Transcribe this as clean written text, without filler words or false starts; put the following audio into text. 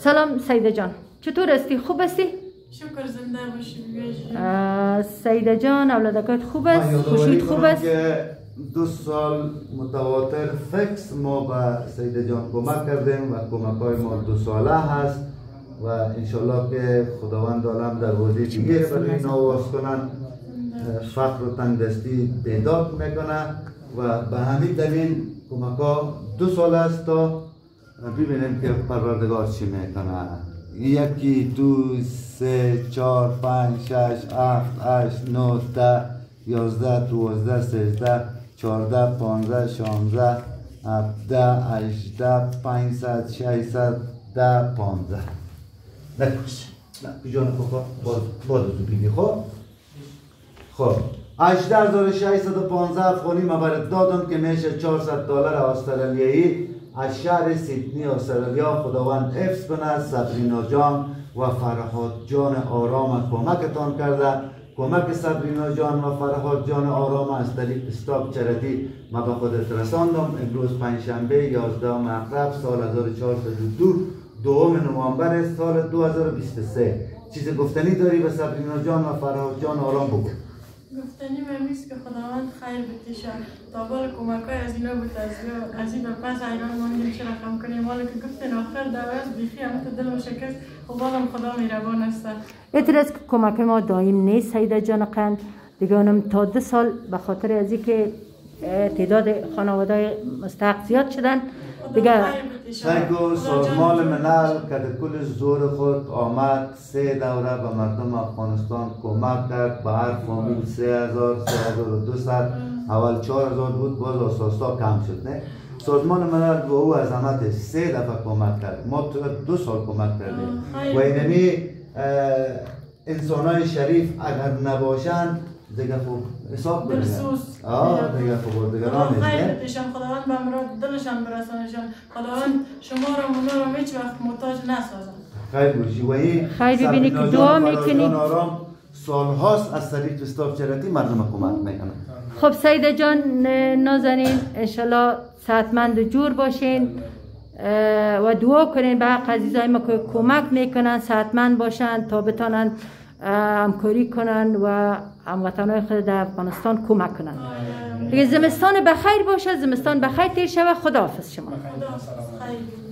سلام سیده جان، چطور هستی؟ خوب هستی؟ شکر زنده باشی. سیده جان اولادکات خوب است؟ خوشید خوب است؟ که 2 سال متواتر فکس ما به سیده جان کمک کردیم و کمک های ما 2 ساله هست و انشالله که خداوند عالم در وضعی دیگه برای این آواز کنن، فقر و تنگدستی بیدار میکنه و به همین دلیل کمک ها 2 سال است تا ببینیم که پروردگار چی میکنه. 1 2 3 4 5 6 7 8 9 10 11 12 13 14 15 16 17 18 500 600 10 15 نکش نه جان کوکا باز تو بگی. خب 18615 افغانی ما برات دادم که میشه $400 استرالیایی از شهر سیدنی استرالیا. خداوند حفظ کنه صبرینا جان و فرهاد جان آرام کمکتان کرده. کمک صبرینا جان و فرهاد جان آرام از طریق استاپ چرتی ما به خودت رساندم. امروز پنجشنبه 11 مهرب سال 1402 2 نوامبر سال 2023. چیز گفتنی داری به صبرینا جان و فرهاد جان آرام بگو. گفتنی ممیست که خداوند خیر بتیشن تا بال کمک های از اینا بود از این پس ایران ماندیم چه رقم کنیم. حالا که گفتن آخر دوست بیخی همه تو دل و شکست خب بالم خدا میربان است. اعتراض که کمک ما دائم نیست سیده جان قند دیگه اونم تا 2 سال به خاطر از اینکه تعداد خانواده مستحق زیاد شدن دیگه سنگو سازمان ملل که کل زور خود آمد 3 دوره به مردم افغانستان کمک کرد. به هر فامیل 3000 3200 اول 4000 بود باز اساسا کم شد. نه سازمان ملل به او عظمت 3 دفعه کمک کرد. ما تو 2 سال کمک کردیم و اینمی انسانای شریف اگر نباشند دیگه خوب حساب بگیرن. دیگه خوب دیگران نیست. خیر بتیشن خداوند به مراد دلشان برسانشان. خداوند شما را مولا را هیچ وقت محتاج نسازن. خیر باشی و این خیر ببینی که دعا میکنی. آرام سالهاست از طریق استاپ چرتی مردم کمک میکنن. خب سیده جان نازنین انشالله صحتمند و جور باشین و دعا کنین به حق عزیزای ما که کمک میکنن صحتمند باشن تا بتانن همکاری کنن و هموطنهای خود در افغانستان کمک کنن. دیگه زمستان بخیر باشه، زمستان بخیر تیر شود. خداحافظ شما. خداحافظ. خیر.